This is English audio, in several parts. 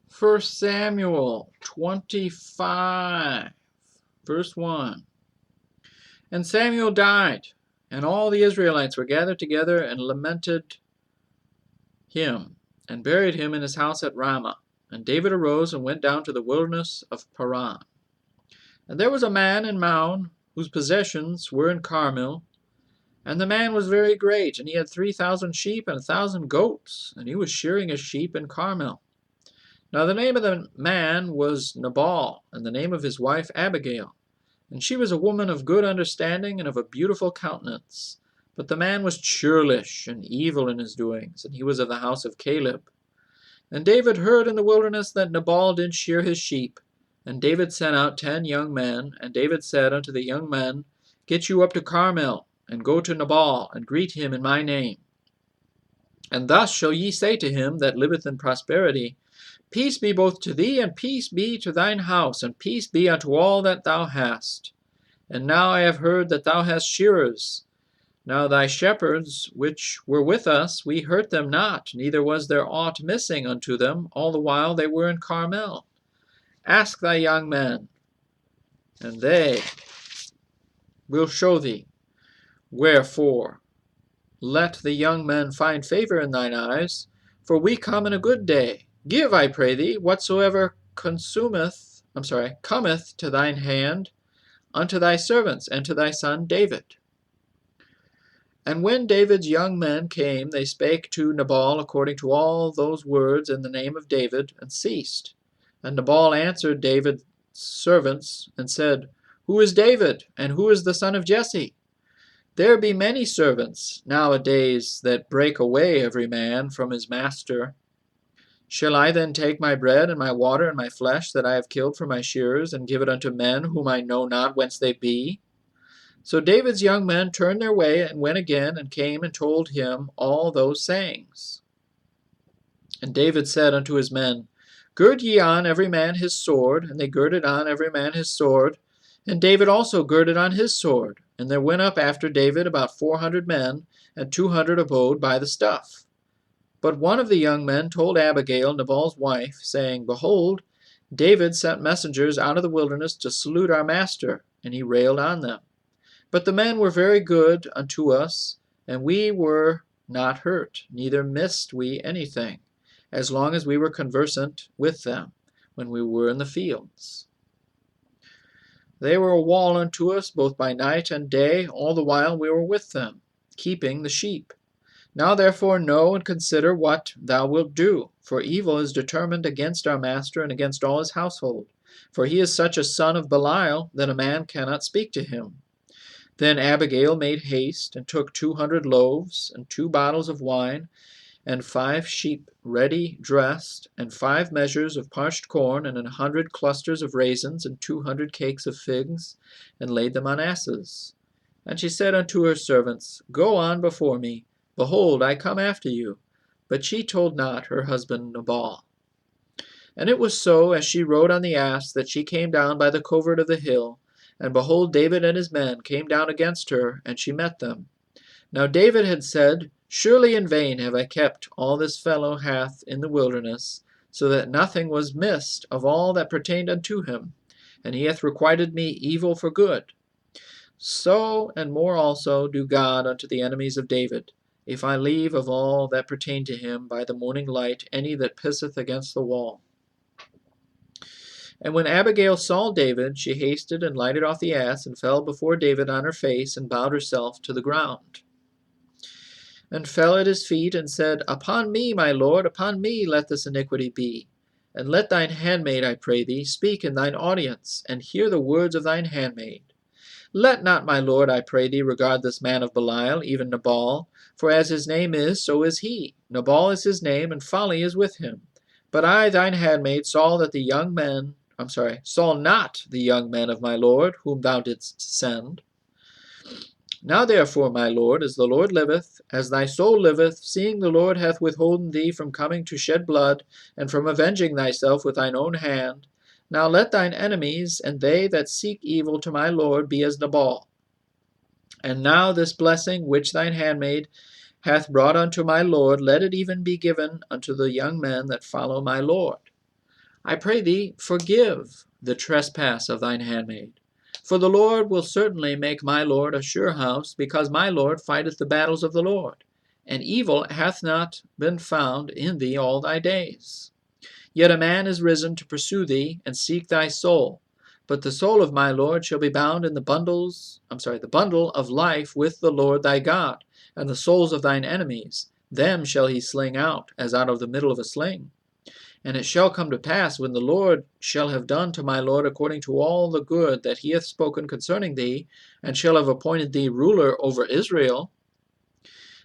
First Samuel 25, verse 1. And Samuel died, and all the Israelites were gathered together and lamented him, and buried him in his house at Ramah. And David arose and went down to the wilderness of Paran. And there was a man in Maon, whose possessions were in Carmel. And the man was very great, and he had 3,000 sheep and 1,000 goats, and he was shearing his sheep in Carmel. Now the name of the man was Nabal, and the name of his wife Abigail. And she was a woman of good understanding and of a beautiful countenance. But the man was churlish and evil in his doings, and he was of the house of Caleb. And David heard in the wilderness that Nabal did shear his sheep. And David sent out 10 young men, and David said unto the young men, Get you up to Carmel, and go to Nabal, and greet him in my name. And thus shall ye say to him that liveth in prosperity, Peace be both to thee, and peace be to thine house, and peace be unto all that thou hast. And now I have heard that thou hast shearers. Now thy shepherds which were with us, we hurt them not, neither was there aught missing unto them, all the while they were in Carmel. Ask thy young men, and they will show thee. Wherefore, let the young men find favor in thine eyes, for we come in a good day. Give, I pray thee, whatsoever cometh to thine hand, unto thy servants, and to thy son David. And when David's young men came, they spake to Nabal according to all those words in the name of David, and ceased. And Nabal answered David's servants, and said, Who is David, and who is the son of Jesse? There be many servants nowadays that break away every man from his master. Shall I then take my bread and my water and my flesh that I have killed for my shearers, and give it unto men whom I know not whence they be? So David's young men turned their way, and went again, and came and told him all those sayings. And David said unto his men, Gird ye on every man his sword. And they girded on every man his sword. And David also girded on his sword. And there went up after David about 400 men, and 200 abode by the stuff. But one of the young men told Abigail, Nabal's wife, saying, Behold, David sent messengers out of the wilderness to salute our master, and he railed on them. But the men were very good unto us, and we were not hurt, neither missed we anything, as long as we were conversant with them, when we were in the fields. They were a wall unto us, both by night and day, all the while we were with them, keeping the sheep. Now therefore know and consider what thou wilt do, for evil is determined against our master and against all his household. For he is such a son of Belial that a man cannot speak to him. Then Abigail made haste, and took 200 loaves, and 2 bottles of wine, and 5 sheep ready dressed, and 5 measures of parched corn, and 100 clusters of raisins, and 200 cakes of figs, and laid them on asses. And she said unto her servants, Go on before me. Behold, I come after you. But she told not her husband Nabal. And it was so, as she rode on the ass, that she came down by the covert of the hill. And behold, David and his men came down against her, and she met them. Now David had said, Surely in vain have I kept all this fellow hath in the wilderness, so that nothing was missed of all that pertained unto him, and he hath requited me evil for good. So and more also do God unto the enemies of David, if I leave of all that pertain to him by the morning light any that pisseth against the wall. And when Abigail saw David, she hasted and lighted off the ass, and fell before David on her face, and bowed herself to the ground, and fell at his feet, and said, Upon me, my lord, upon me let this iniquity be. And let thine handmaid, I pray thee, speak in thine audience, and hear the words of thine handmaid. Let not, my lord, I pray thee, regard this man of Belial, even Nabal, for as his name is, so is he. Nabal is his name, and folly is with him. But I, thine handmaid, saw not the young men of my lord, whom thou didst send. Now therefore, my lord, as the Lord liveth, as thy soul liveth, seeing the Lord hath withholden thee from coming to shed blood, and from avenging thyself with thine own hand, now let thine enemies, and they that seek evil to my lord, be as Nabal. And now this blessing which thine handmaid hath brought unto my lord, let it even be given unto the young men that follow my lord. I pray thee, forgive the trespass of thine handmaid. For the Lord will certainly make my Lord a sure house, because my Lord fighteth the battles of the Lord, and evil hath not been found in thee all thy days. Yet a man is risen to pursue thee and seek thy soul. But the soul of my Lord shall be bound in the bundle of life with the Lord thy God, and the souls of thine enemies, them shall he sling out, as out of the middle of a sling. And it shall come to pass, when the Lord shall have done to my Lord according to all the good that he hath spoken concerning thee, and shall have appointed thee ruler over Israel,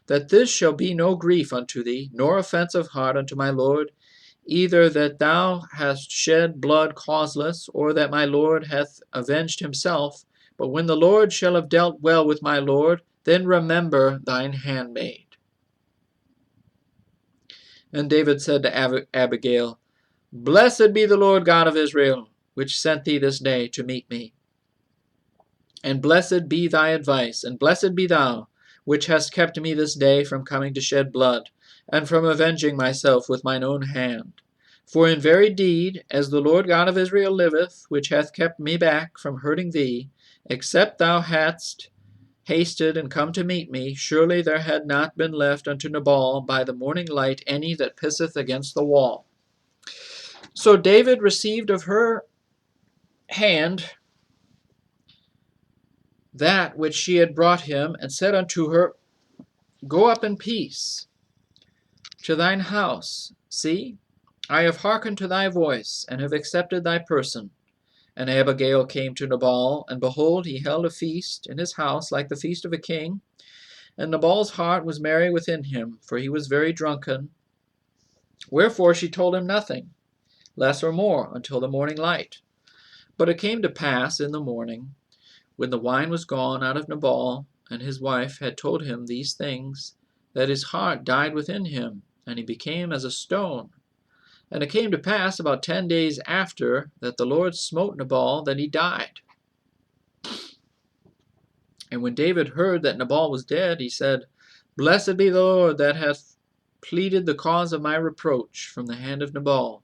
that this shall be no grief unto thee, nor offense of heart unto my Lord, either that thou hast shed blood causeless, or that my Lord hath avenged himself. But when the Lord shall have dealt well with my Lord, then remember thine handmaid. And David said to Abigail, Blessed be the Lord God of Israel, which sent thee this day to meet me. And blessed be thy advice, and blessed be thou, which hast kept me this day from coming to shed blood, and from avenging myself with mine own hand. For in very deed, as the Lord God of Israel liveth, which hath kept me back from hurting thee, except thou hadst hasted and come to meet me, surely there had not been left unto Nabal by the morning light any that pisseth against the wall. So David received of her hand that which she had brought him, and said unto her, Go up in peace to thine house. See, I have hearkened to thy voice, and have accepted thy person. And Abigail came to Nabal, and behold, he held a feast in his house like the feast of a king. And Nabal's heart was merry within him, for he was very drunken. Wherefore she told him nothing, less or more, until the morning light. But it came to pass in the morning, when the wine was gone out of Nabal, and his wife had told him these things, that his heart died within him, and he became as a stone. And it came to pass about 10 days after, that the Lord smote Nabal, that he died. And when David heard that Nabal was dead, he said, Blessed be the Lord, that hath pleaded the cause of my reproach from the hand of Nabal,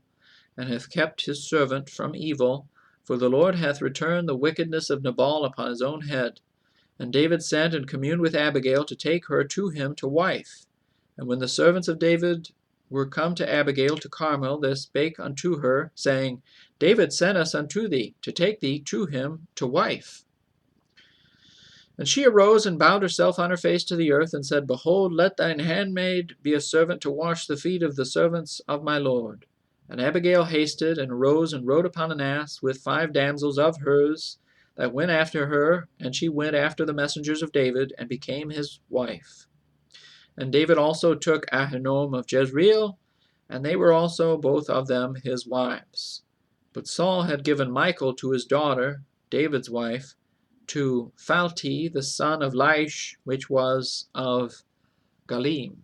and hath kept his servant from evil, for the Lord hath returned the wickedness of Nabal upon his own head. And David sent and communed with Abigail to take her to him to wife. And when the servants of David were come to Abigail to Carmel, they spake unto her, saying, David sent us unto thee, to take thee to him to wife. And she arose and bowed herself on her face to the earth, and said, Behold, let thine handmaid be a servant to wash the feet of the servants of my Lord. And Abigail hasted, and arose, and rode upon an ass, with 5 damsels of hers, that went after her, and she went after the messengers of David, and became his wife. And David also took Ahinoam of Jezreel, and they were also both of them his wives. But Saul had given Michal to his daughter, David's wife, to Phalti the son of Laish, which was of Galim.